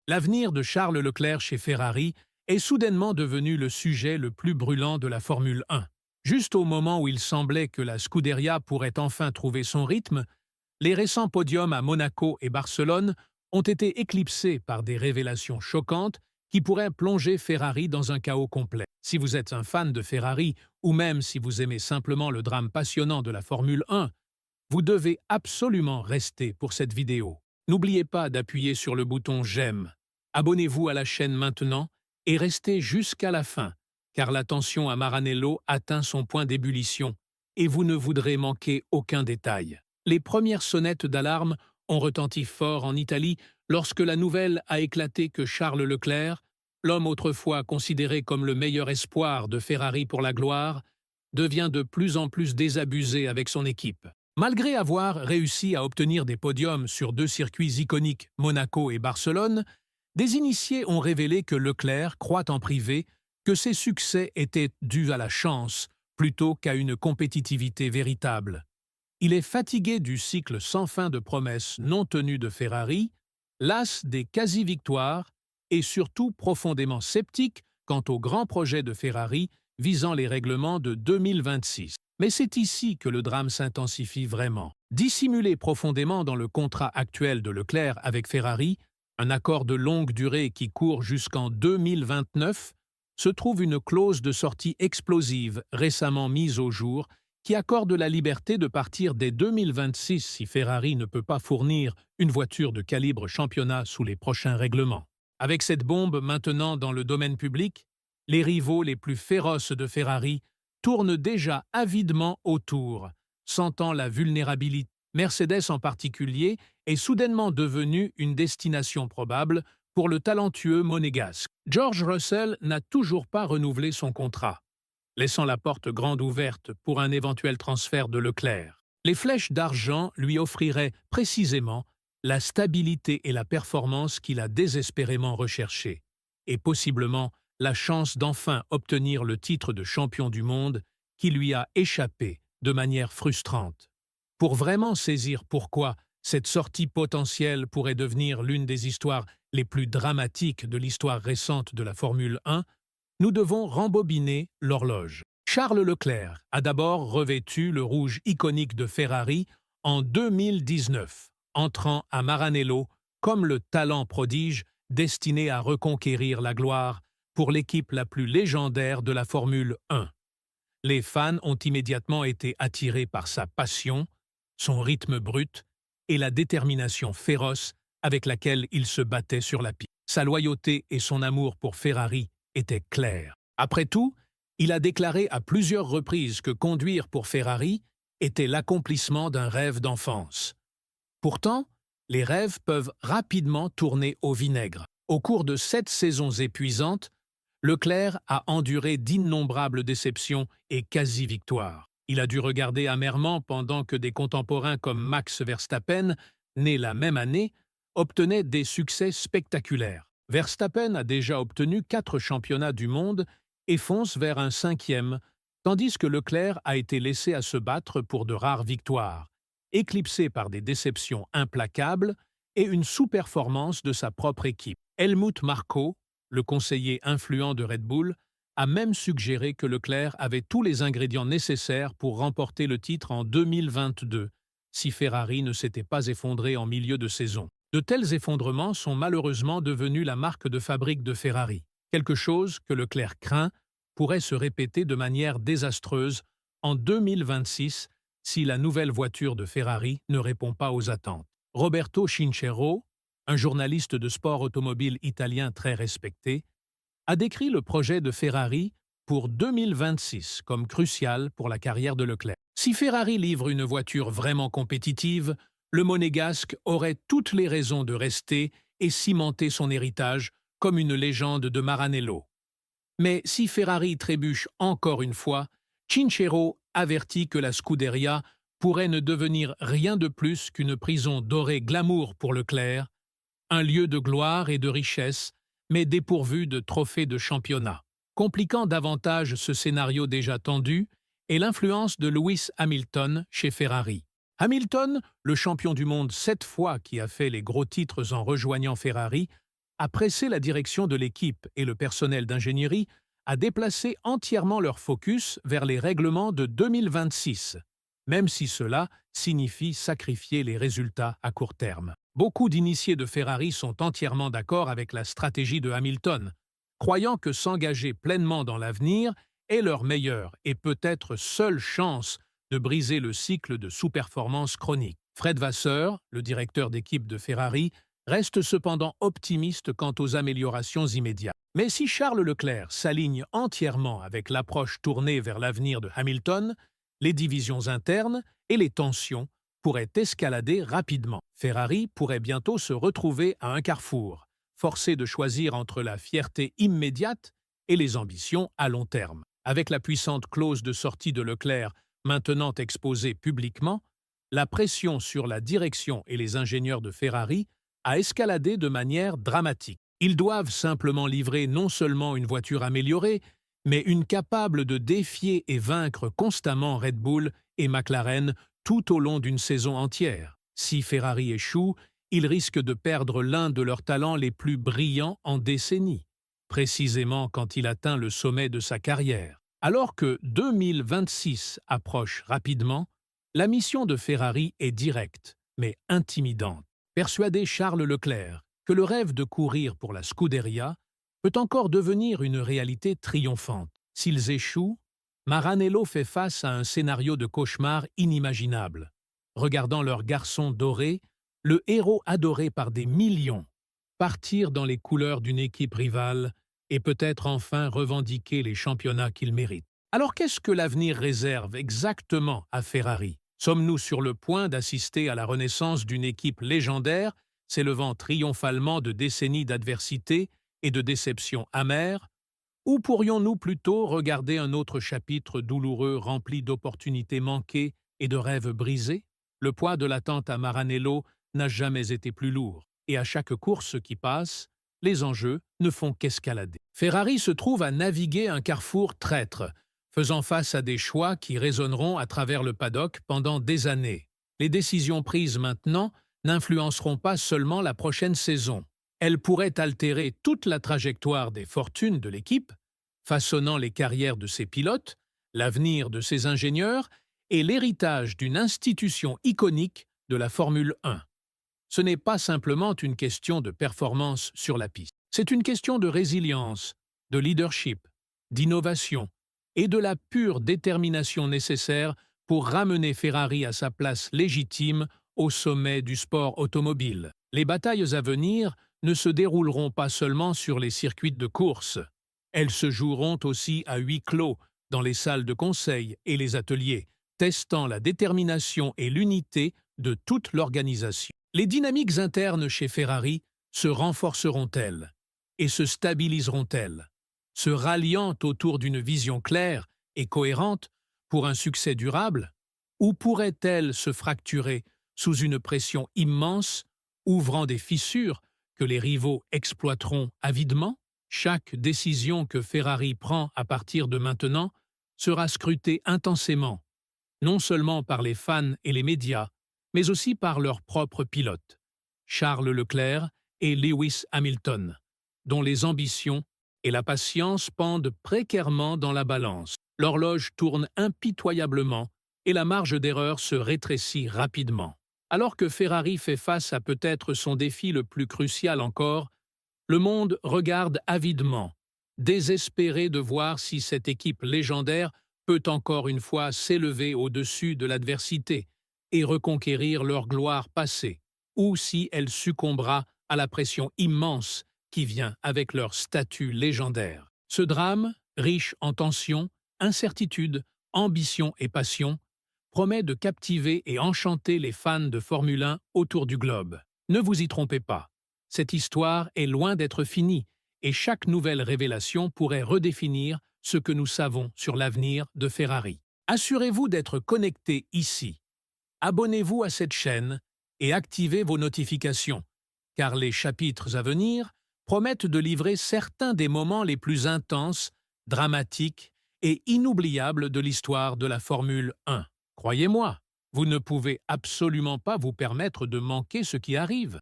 L'avenir de Charles Leclerc chez Ferrari est soudainement devenu le sujet le plus brûlant de la Formule 1. Juste au moment où il semblait que la Scuderia pourrait enfin trouver son rythme, les récents podiums à Monaco et Barcelone ont été éclipsés par des révélations choquantes qui pourraient plonger Ferrari dans un chaos complet. Si vous êtes un fan de Ferrari, ou même si vous aimez simplement le drame passionnant de la Formule 1, vous devez absolument rester pour cette vidéo. N'oubliez pas d'appuyer sur le bouton j'aime. Abonnez-vous à la chaîne maintenant et restez jusqu'à la fin, car la tension à Maranello atteint son point d'ébullition et vous ne voudrez manquer aucun détail. Les premières sonnettes d'alarme ont retenti fort en Italie lorsque la nouvelle a éclaté que Charles Leclerc, l'homme autrefois considéré comme le meilleur espoir de Ferrari pour la gloire, devient de plus en plus désabusé avec son équipe. Malgré avoir réussi à obtenir des podiums sur deux circuits iconiques, Monaco et Barcelone, des initiés ont révélé que Leclerc croit en privé que ses succès étaient dus à la chance plutôt qu'à une compétitivité véritable. Il est fatigué du cycle sans fin de promesses non tenues de Ferrari, las des quasi-victoires et surtout profondément sceptique quant au grand projet de Ferrari visant les règlements de 2026. Mais c'est ici que le drame s'intensifie vraiment. Dissimulé profondément dans le contrat actuel de Leclerc avec Ferrari, un accord de longue durée qui court jusqu'en 2029, se trouve une clause de sortie explosive récemment mise au jour qui accorde la liberté de partir dès 2026 si Ferrari ne peut pas fournir une voiture de calibre championnat sous les prochains règlements. Avec cette bombe maintenant dans le domaine public, les rivaux les plus féroces de Ferrari tournent déjà avidement autour, sentant la vulnérabilité. Mercedes en particulier est soudainement devenue une destination probable pour le talentueux monégasque. George Russell n'a toujours pas renouvelé son contrat, laissant la porte grande ouverte pour un éventuel transfert de Leclerc. Les flèches d'argent lui offriraient précisément la stabilité et la performance qu'il a désespérément recherchées, et possiblement la chance d'enfin obtenir le titre de champion du monde qui lui a échappé de manière frustrante. Pour vraiment saisir pourquoi cette sortie potentielle pourrait devenir l'une des histoires les plus dramatiques de l'histoire récente de la Formule 1, nous devons rembobiner l'horloge. Charles Leclerc a d'abord revêtu le rouge iconique de Ferrari en 2019, entrant à Maranello comme le talent prodige destiné à reconquérir la gloire pour l'équipe la plus légendaire de la Formule 1. Les fans ont immédiatement été attirés par sa passion, son rythme brut et la détermination féroce avec laquelle il se battait sur la piste. Sa loyauté et son amour pour Ferrari étaient clairs. Après tout, il a déclaré à plusieurs reprises que conduire pour Ferrari était l'accomplissement d'un rêve d'enfance. Pourtant, les rêves peuvent rapidement tourner au vinaigre. Au cours de 7 saisons épuisantes, Leclerc a enduré d'innombrables déceptions et quasi-victoires. Il a dû regarder amèrement pendant que des contemporains comme Max Verstappen, né la même année, obtenaient des succès spectaculaires. Verstappen a déjà obtenu 4 championnats du monde et fonce vers un 5e, tandis que Leclerc a été laissé à se battre pour de rares victoires, éclipsé par des déceptions implacables et une sous-performance de sa propre équipe. Helmut Marko, le conseiller influent de Red Bull, a même suggéré que Leclerc avait tous les ingrédients nécessaires pour remporter le titre en 2022, si Ferrari ne s'était pas effondré en milieu de saison. De tels effondrements sont malheureusement devenus la marque de fabrique de Ferrari, quelque chose que Leclerc craint pourrait se répéter de manière désastreuse en 2026 si la nouvelle voiture de Ferrari ne répond pas aux attentes. Roberto Chinchero, un journaliste de sport automobile italien très respecté, a décrit le projet de Ferrari pour 2026 comme crucial pour la carrière de Leclerc. Si Ferrari livre une voiture vraiment compétitive, le monégasque aurait toutes les raisons de rester et cimenter son héritage comme une légende de Maranello. Mais si Ferrari trébuche encore une fois, Chinchero avertit que la Scuderia pourrait ne devenir rien de plus qu'une prison dorée glamour pour Leclerc, un lieu de gloire et de richesse, mais dépourvu de trophées de championnat. Compliquant davantage ce scénario déjà tendu est l'influence de Lewis Hamilton chez Ferrari. Hamilton, le champion du monde 7 fois qui a fait les gros titres en rejoignant Ferrari, a pressé la direction de l'équipe et le personnel d'ingénierie à déplacer entièrement leur focus vers les règlements de 2026, même si cela signifie sacrifier les résultats à court terme. Beaucoup d'initiés de Ferrari sont entièrement d'accord avec la stratégie de Hamilton, croyant que s'engager pleinement dans l'avenir est leur meilleure et peut-être seule chance de briser le cycle de sous-performance chronique. Fred Vasseur, le directeur d'équipe de Ferrari, reste cependant optimiste quant aux améliorations immédiates. Mais si Charles Leclerc s'aligne entièrement avec l'approche tournée vers l'avenir de Hamilton, les divisions internes et les tensions pourraient escalader rapidement. Ferrari pourrait bientôt se retrouver à un carrefour, forcé de choisir entre la fierté immédiate et les ambitions à long terme. Avec la puissante clause de sortie de Leclerc maintenant exposée publiquement, la pression sur la direction et les ingénieurs de Ferrari a escaladé de manière dramatique. Ils doivent simplement livrer non seulement une voiture améliorée, mais une capable de défier et vaincre constamment Red Bull et McLaren tout au long d'une saison entière. Si Ferrari échoue, ils risquent de perdre l'un de leurs talents les plus brillants en décennies, précisément quand il atteint le sommet de sa carrière. Alors que 2026 approche rapidement, la mission de Ferrari est directe, mais intimidante. Persuader Charles Leclerc que le rêve de courir pour la Scuderia peut encore devenir une réalité triomphante. S'ils échouent, Maranello fait face à un scénario de cauchemar inimaginable. Regardant leur garçon doré, le héros adoré par des millions, partir dans les couleurs d'une équipe rivale et peut-être enfin revendiquer les championnats qu'il mérite. Alors qu'est-ce que l'avenir réserve exactement à Ferrari? Sommes-nous sur le point d'assister à la renaissance d'une équipe légendaire, s'élevant triomphalement de décennies d'adversité et de déceptions amères? Ou pourrions-nous plutôt regarder un autre chapitre douloureux rempli d'opportunités manquées et de rêves brisés? Le poids de l'attente à Maranello n'a jamais été plus lourd, et à chaque course qui passe, les enjeux ne font qu'escalader. Ferrari se trouve à naviguer un carrefour traître, faisant face à des choix qui résonneront à travers le paddock pendant des années. Les décisions prises maintenant n'influenceront pas seulement la prochaine saison. Elles pourraient altérer toute la trajectoire des fortunes de l'équipe, façonnant les carrières de ses pilotes, l'avenir de ses ingénieurs et l'héritage d'une institution iconique de la Formule 1. Ce n'est pas simplement une question de performance sur la piste. C'est une question de résilience, de leadership, d'innovation et de la pure détermination nécessaire pour ramener Ferrari à sa place légitime au sommet du sport automobile. Les batailles à venir ne se dérouleront pas seulement sur les circuits de course. Elles se joueront aussi à huis clos, dans les salles de conseil et les ateliers, testant la détermination et l'unité de toute l'organisation. Les dynamiques internes chez Ferrari se renforceront-elles et se stabiliseront-elles, se ralliant autour d'une vision claire et cohérente pour un succès durable, ou pourraient-elles se fracturer sous une pression immense, ouvrant des fissures que les rivaux exploiteront avidement? Chaque décision que Ferrari prend à partir de maintenant sera scrutée intensément, non seulement par les fans et les médias, mais aussi par leurs propres pilotes, Charles Leclerc et Lewis Hamilton, dont les ambitions et la patience pendent précairement dans la balance. L'horloge tourne impitoyablement et la marge d'erreur se rétrécit rapidement. Alors que Ferrari fait face à peut-être son défi le plus crucial encore, le monde regarde avidement, désespéré de voir si cette équipe légendaire peut encore une fois s'élever au-dessus de l'adversité et reconquérir leur gloire passée, ou si elle succombera à la pression immense qui vient avec leur statut légendaire. Ce drame, riche en tensions, incertitudes, ambition et passion, promet de captiver et enchanter les fans de Formule 1 autour du globe. Ne vous y trompez pas, cette histoire est loin d'être finie et chaque nouvelle révélation pourrait redéfinir ce que nous savons sur l'avenir de Ferrari. Assurez-vous d'être connecté ici. Abonnez-vous à cette chaîne et activez vos notifications, car les chapitres à venir promettent de livrer certains des moments les plus intenses, dramatiques et inoubliables de l'histoire de la Formule 1. Croyez-moi, vous ne pouvez absolument pas vous permettre de manquer ce qui arrive.